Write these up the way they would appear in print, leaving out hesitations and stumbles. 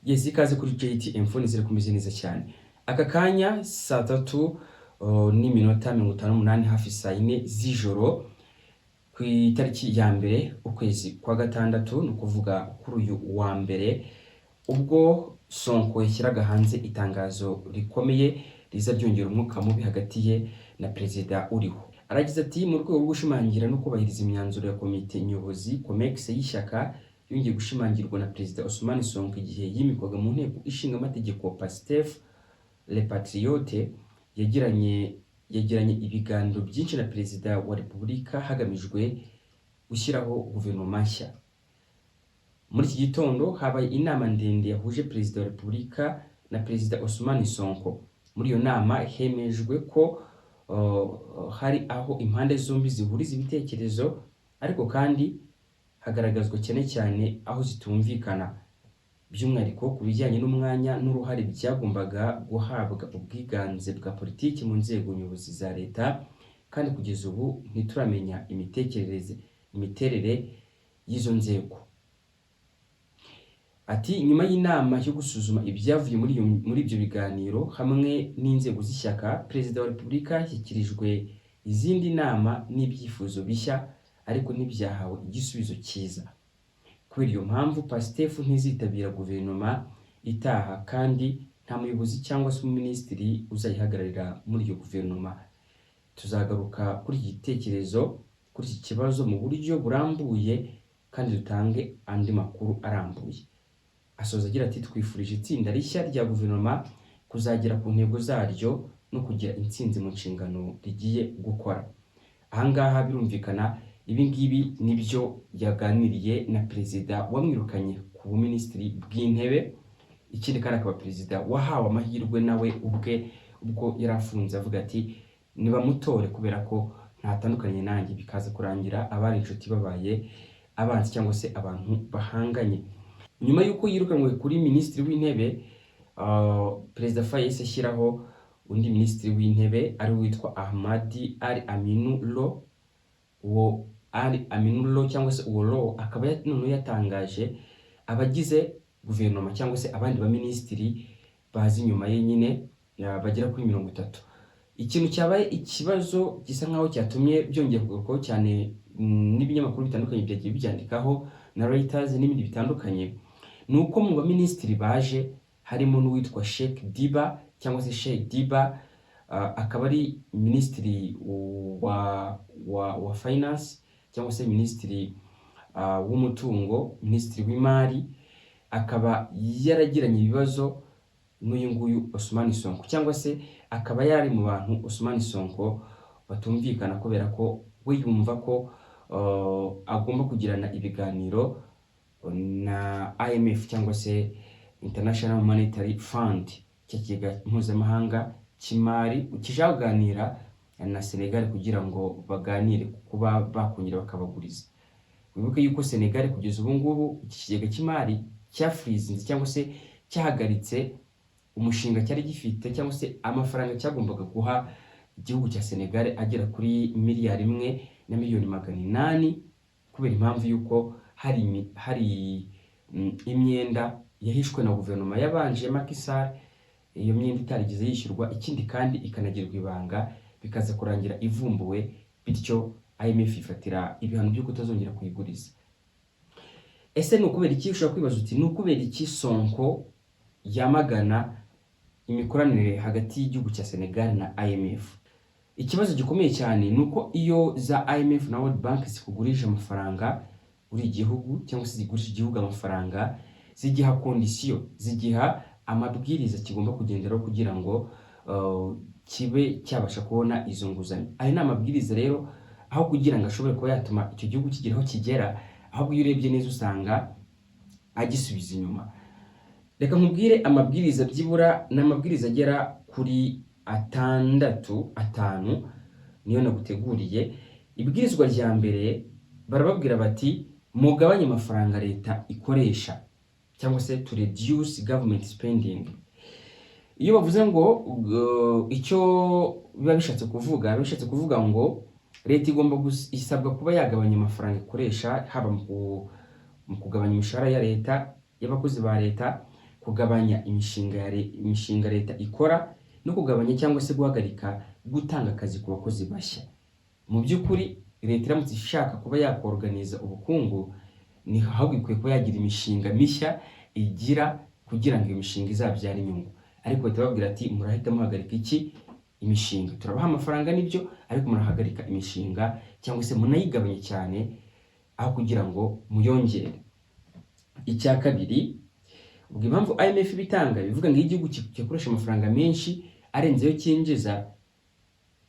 Yes, ikaze kuri JTM phone ziri kumeze neza cyane. Aka kanya saa 3 n'iminota 58 hafi saa 4 z'ijoro ku itariki ya mbere ukwezi kwa gatandatu, no kuvuga kuri uyu wa mbere, ubwo Sonko yashyiraga hanze itangazo rikomeye riza ryongera umwuka mubi hagati ye na perezida uriho. Aragize ati mu rwego rwo gushimangira no kubahiriza imyanzuro ya komite nyobozi COMEX y'ishyaka yongeye gushimangirwa na perezida Ousmane Sonko igihe yimikwaga mu nteko ishinga amategeko PASTEF Les Patriotes, yagiranye ibiganiro byinshi na perezida wa Repubulika hagamijwe gushyiraho guverinoma nshya. Muri iki gitondo habaye inama ndende yahuje perezida wa Repubulika na perezida Ousmane Sonko. Muri iyo nama hemejwe ko hari aho impande zombi zihuriza ibitekerezo, ariko kandi hagaragazwa cyane aho zitumvikana, by'umwihariko ku bijyanye n'umwanya n'uruhare byagombaga guhabwa ubwiganze bwa politiki mu nzego nyobozi za leta, kandi kugeza ubu ntituramenya imiterere y'izo nzego. Ati nyuma y'inama yo gusuzuma ibyavuye muri ibyo biganiro hamwe n'inzego z'ishyaka, perezida wa Repubulika yashyikirijwe izindi nama n'ibyifuzo bishya, ariko ntibyahawe igisubizo cyiza. Kubera iyo mpamvu PASTEF ntizitabira guverinoma itaha, kandi nta muyobozi cyangwa se umuminisitiri uzayihagararira muri iyo guverinoma. Tuzagaruka kuri iki gitekerezo, kuri iki kibazo mu buryo burambuye, kandi dutange andi makuru arambuye. Asoza agira ati twifurije itsinda rishya rya guverinoma kuzagera ku ntego zaryo no kugira intsinzi mu nshingano rigiye gukora. Ahangaha birumvikana ibingibi nibyo yaganiriye na perezida wamwirukanye ku buminisitiri bw'intebe. Ikindi kandi akaba perezida wahawe amahirwe nawe ubwe ubwo yarafunze, avuga ati nibamutore kubera ko ntatandukanye nanjye, bikaza kurangira abari inshuti babaye abanzi cyangwa se abantu bahanganye. Nyuma y'uko yirukanwe kuri minisitiri w'intebe, perezida Faye yahise ashyiraho undi minisitiri w'intebe ari witwa Ahmadi Ali Aminu Lo. Uwo Ali Aminu Lo cyangwa se uwo Lo akaba noneho yatangaje abagize guverinoma cyangwa se abandi baminisitiri bazi nyuma ye nyine bagera kuri 30. Ikintu cyabaye ikibazo gisa nkaho cyatumye byongera kugarukaho cyane n'ibinyamakuru bitandukanye byagiye byandikaho na Reuters n'ibindi bitandukanye, nuko mu baminisitiri baje harimo n'uwitwa Sheikh Diba cyangwa se Sheikh Diba, akaba ari minisitiri wa finance cyangwa se minisitiri w'umutungo, minisitiri w'imari. Akaba yaragiranye ibibazo n'uyu nguyu Ousmane Sonko, cyangwa se akaba yari mu bantu Ousmane Sonko batumvikana, kubera ko we yumva ko agomba kugirana ibiganiro na IMF cyangwa se International Monetary Fund, cy'ikigega mpuzamahanga cy'imari, kijaganira na Senegal kugira ngo baganire kuba bakongera bakabaguriza. Wibuke yuko Senegal kugeza ubu ngubu iki kigega cy'imari cyafrizinze cyangwa se cyahagaritse umushinga cyari gifite, cyangwa se amafaranga cyagombaga guha igihugu cya Senegal agera kuri miliyari 1,800,000, kubera impamvu yuko hari imyenda yahishwe na guverinoma yabanje Macky Sall. Iyo myenda itarigeze yishyurwa, ikindi kandi ikanagirwa ibanga, bikaza kurangira ivumbuwe, bityo IMF ifatira ibihano byo kutazongera kuyiguriza. Ese ni ukubera iki? Ushobora kwibaza uti ni ukubera iki Sonko yamagana imikoranire hagati y'igihugu cya Senegal na IMF? Ikibazo gikomeye cyane ni uko iyo za IMF na World Bank zikugurije amafaranga uri igihugu, cyangwa se zigurisha igihugu amafaranga, zigiha kondisiyo, zigiha amabwiriza kigomba kugenderaho kugira ngo kibe cyabasha kubona izo nguzanyo. Ari n'amabwiriza rero, aho kugira ngo ashobore kuba yatuma icyo gihugu kigeraho kigera, ahubwo iyo urebye neza usanga agisubiza inyuma. Reka nkubwire amabwiriza byibura n'amabwiriza agera kuri 5 niyo naguteguriye. Ibwirizwa rya mbere barababwira bati mugabanye amafaranga leta ikoresha, cyangwa se to reduce government spending. Iyo bavuze ngo icyo biba bishatse kuvuga ngo leta igomba isabwa kuba yagabanya amafaranga ikoresha, haba mu kugabanya imishahara ya leta y'abakozi ba leta, kugabanya imishinga leta ikora no kugabanya cyangwa se guhagarika gutanga akazi ku bakozi bashya. Mu by'ukuri leta iramutse ishaka kuba yakorganiza ubukungu, ni ahubwo ikwiye kuba yagira imishinga mishya igira kugira ngo iyo mishinga izabyare inyungu. Ariko leta babwira ati murahita muhagarika iki? Imishinga. Turabaha amafaranga nibyo, ariko murahagarika imishinga cyangwa se munayigabanye cyane aho kugira ngo muyongere. Icya kabiri, ubwo impamvu IMF bitanga bivuga ngo igihugu gikoresha amafaranga menshi arenze yo cyinjiza,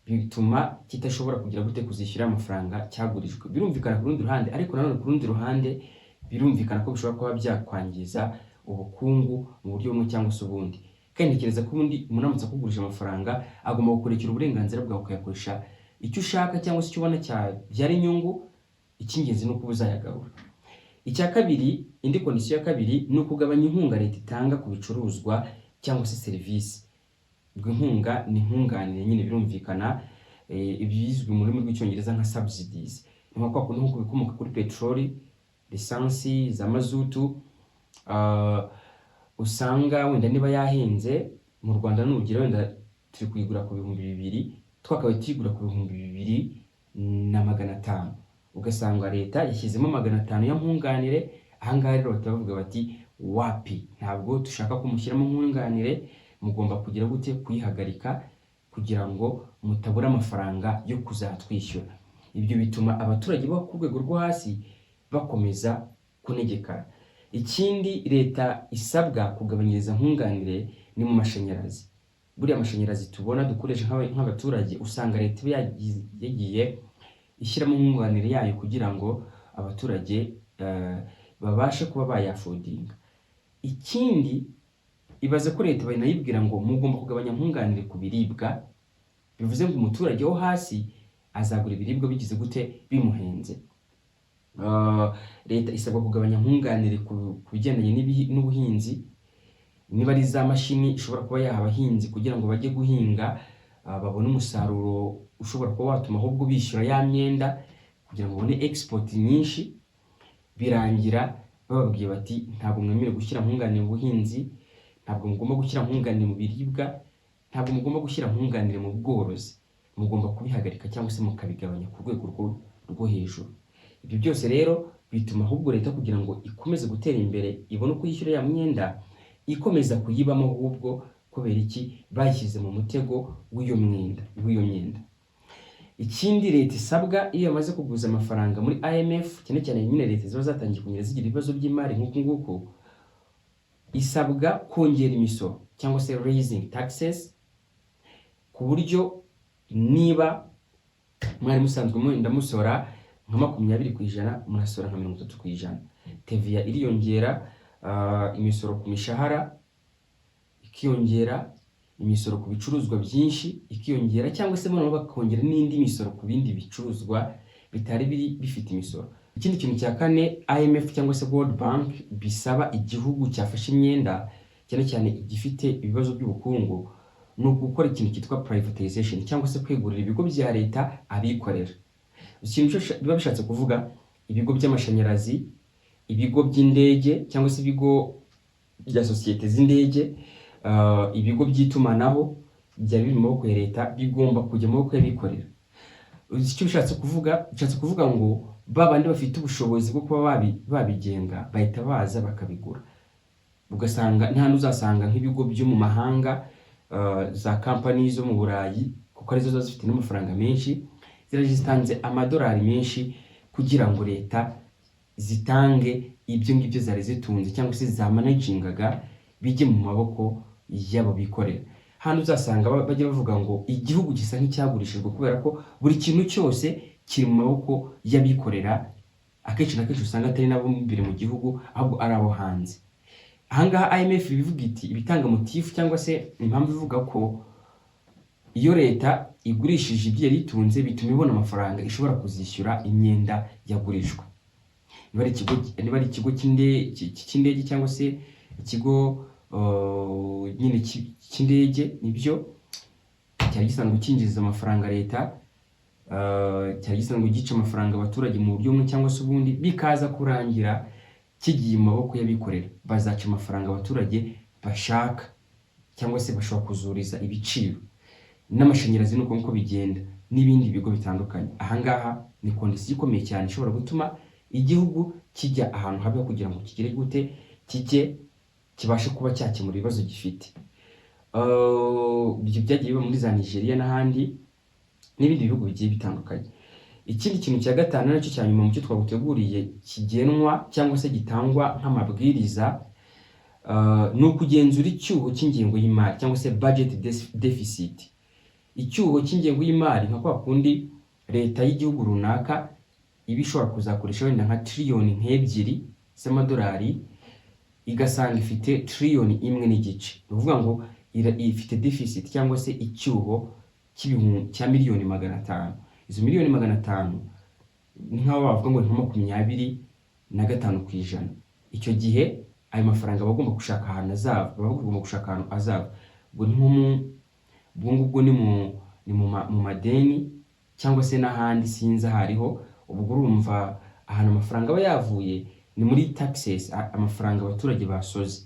bituma kitashobora kugira gute kuzishyura amafaranga cyagurijwe. Birumvikana ku rundi ruhande, ariko nanone ku rundi ruhande birumvikana ko bishobora kuba byakwangiza ubukungu mu buryo bumwe cyangwa se ubundi. Kandi ntekereza ko ubundi umunamutse akugurije amafaranga agomba gukurikira uburenganzira bwawe ukayakoresha icyo ushaka cyangwa se icyo ubona cyabyara inyungu. Icy'ingenzi ni uko uzayagarura. Icya kabiri, indi kondisiyo ya kabiri ni ukugabanya inkunga leta itanga ku bicuruzwa cyangwa se serivisi. Ubwo inkunga ni nkunganire nyine, birumvikana ibizwi mu rurimi rw'icyongereza nka subsidies. Ni nko kuko bikomoka kuri peteroli, lisansi, za mazutu, usanga wenda niba yahenze mu Rwanda n'urugero wenda turi kuyigura ku 2,000, twakabaye tuyigura ku 2,250. Ugasanga leta yashyizemo 500 ya nkunganire. Ahangaha rero batavuga bati wapi, ntabwo dushaka ko mushyiramo nkunganire, mugomba kugira gute kuyihagarika kugira ngo mutabura amafaranga yo kuzatwishyura. Ibyo bituma abaturage bo ku rwego rwo hasi bakomeza kunegekara. Ikindi leta isabwa kugabanyiriza nkunganire ni mu mashanyarazi. Buriya amashanyarazi tubona dukoresha nk'abaturage, usanga leta yagiye ishyiramo nkunganire yayo kugira ngo abaturage babashe kuba bayafodinga. Ikindi, ibaze ko leta bayinayibwira ngo mugomba kugabanya nkunganire ku biribwa, bivuze ngo umuturage wo hasi azagura ibiribwa bigize gute bimuhenze. Leta isabwa kugabanya nkunganire ku bigendanye n'ubuhinzi. Niba ari za mashini ishobora kuba yaha abahinzi kugira ngo bajye guhinga, babone umusaruro ushobora kuba watuma ahubwo bishyura ya myenda kugira ngo babone export nyinshi. Birangira bababwiye bati ntabwo mwemerewe gushyira nkunganire mu buhinzi, ntabwo mugomba gushyira nkunganire mu biribwa, ntabwo mugomba gushyira nkunganire mu bworozi. Mugomba kubihagarika cyangwa se mukabigabanya ku rwego rwo hejuru. Ibyo byose rero bituma ahubwo leta kugira ngo ikomeze gutera imbere, ibone uko yishyura ya myenda, ikomeza kuyibamo ahubwo kubera iki bayishyize mu mutego w'iyo myenda. Ikindi leta isabwa iyo yamaze kuguza amafaranga muri IMF, cyane cyane nyine leta ziba zatangiye kunyura zigira ibibazo by'imari nk'uku nguku, isabwa kongera imisoro cyangwa se raising taxes, ku buryo niba mwari musanzwe mwenda musora nka 20%, murasora nka 30%. TVA iriyongera, imisoro ku mishahara ikiyongera, imisoro ku bicuruzwa byinshi ikiyongera, cyangwa se noneho bakongera n'indi misoro ku bindi bicuruzwa bitari bifite imisoro. Ikindi kintu cya kane, IMF cyangwa se World Bank bisaba igihugu cyafashe imyenda, cyane cyane igifite ibibazo by'ubukungu, ni ugukora ikintu cyitwa privatization cyangwa se kwegurira ibigo bya leta abikorera. Ikintu biba bishatse kuvuga ibigo by'amashanyarazi, ibigo by'indege cyangwa se ibigo bya sosiyete z'indege, ibigo by'itumanaho byari biri mu maboko ya leta bigomba kujya mu maboko y'abikorera. Icyo bishatse kuvuga ngo babandi bafite ubushobozi bwo kuba babigenga bahita baza bakabigura. Ugasanga nta n'uzasanga nk'ibigo byo mu mahanga, za company zo mu Burayi, kuko arizo ziba zifite n'amafaranga menshi, zirazitanze amadolari menshi kugira ngo leta zitange ibyo ngibyo zari zitunze cyangwa se za managingaga bijye mu maboko y'abo bikorera. Hano uzasanga bajya bavuga ngo igihugu gisa nk'icyagurishijwe kubera ko buri kintu cyose kiri mu maboko y'abikorera. Akenshi na kenshi usanga atari nabo imbere mu gihugu, ahubwo ari abo hanze. Ahangaha IMF bivuga iti ibitanga motifu cyangwa se impamvu ivuga ko iyo leta igurishije ibyo yari itunze bituma ibona amafaranga ishobora kuzishyura imyenda yagurishwe. Niba ari ikigo cy'indege cyangwa se ikigo nyine cy'indege, nibyo cyari gisanzwe cyinjiza amafaranga leta, cyari gisanzwe gica amafaranga abaturage mu buryo bumwe cyangwa se ubundi, bikaza kurangira kigiye mu maboko y'abikorera. Bazaca amafaranga abaturage bashaka cyangwa se bashobora kuzuriza ibiciro, n'amashanyarazi nuko nko bigenda, n'ibindi bigo bitandukanye. Ahangaha ni kondisiyo ikomeye cyane ishobora gutuma igihugu kijya ahantu habi kugira ngo kigire gute kibashe kuba cyakemura ibibazo gifite. Ibyo byagiye biba muri za Nigeria n'ahandi n'ibindi bihugu bigiye bitandukanye. Ikindi kintu cya gatanu nacyo cya nyuma mu cyo twaguteguriye kigenwa cyangwa se gitangwa nk'amabwiriza ni ukugenzura icyuho cy'ingengo y'imari cyangwa se budget deficit. Icyuho cy'ingengo y'imari nka kwa kundi leta y'igihugu runaka iba ishobora kuzakoresha wenda nka triliyoni nk'ebyiri z'amadolari igasanga ifite triliyoni imwe n'igice. Ni ukuvuga ngo ifite deficit cyangwa se icyuho cya miliyoni 500. Izo miliyoni 500 ni nk'aho bavuga ngo ni 25%. Icyo gihe ayo mafaranga bagomba gushaka ahantu azava, ubwo ni mu madeni cyangwa se n'ahandi sinzi hariho. Ubwo urumva ahantu amafaranga aba yavuye ni muri taxes, amafaranga abaturage basoze.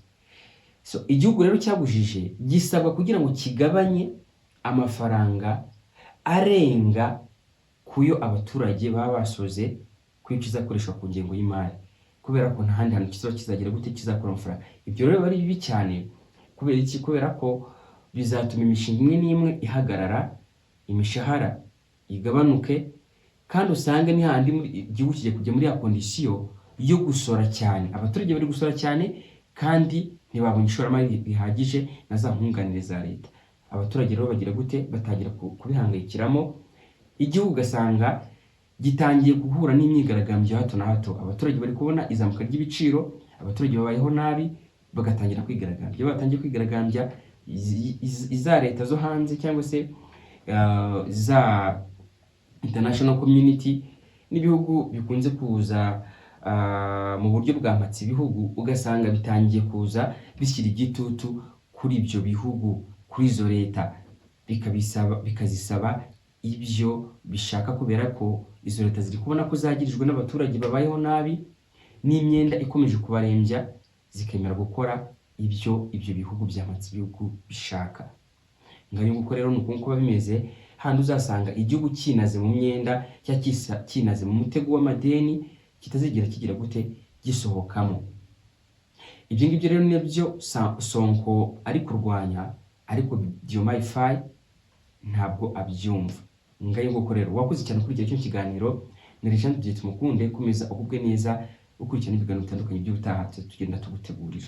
So igihugu rero cyabujije gisabwa kugira ngo kigabanye amafaranga arenga kuyo abaturage baba basoze kwizakoreshwa ku ngengo y'imari, kubera ko ntahandi hantu kizagira gute kizakora amafaranga. Ibyo rero bari bibi cyane. Kubera iki? Kubera ko bizatuma imishinga imwe n'imwe ihagarara, imishahara igabanuke, kandi usange ni handi igihugu kigiye kujya muri ya kondisiyo yo gusora cyane. Abaturage bari gusora cyane kandi ntibabona ishoramari bihagije na za nkunganire za leta. Abaturage rero bagira gute? Batangira kubihangayikiramo. Igihugu gasanga gitangiye guhura n'imyigaragambyo hato na hato. Abaturage bari kubona izamuka ry'ibiciro, abaturage babayeho nabi, bagatangira kwigaragambya. Iyo batangiye kwigaragambya, iza leta zo hanze cyangwa se za international community n'ibihugu bikunze kuza mu buryo bwamatse ibihugu, ugasanga bitangiye kuza bishyira igitutu kuri ibyo bihugu, kuri izo leta, bikazisaba ibyo bishaka, kubera ko izo leta ziri kubona ko zagirijwe n'abaturage babayeho nabi n'imyenda ikomeje kubarembya, zikemera gukora ibyo bihugu byamatse ibihugu bishaka. Ngayo nguko rero nuko kuba bimeze, handi uzasanga igihugu kinaze mu myenda cyangwa kinaze mu mutego w'amadeni kitazigera kigira gute gisohokamo. Ibyo ngibyo rero nibyo Sonko ari kurwanya, ariko Diomaye Faye ntabwo abyumva. Ngayo nguko rero wakoze cyane kuri icyo kiganiro. Ni Legend Tumukunde, komeza ugubwe neza ukurikirana ibiganiro bitandukanye by'ubutaha tugenda tugutegurira.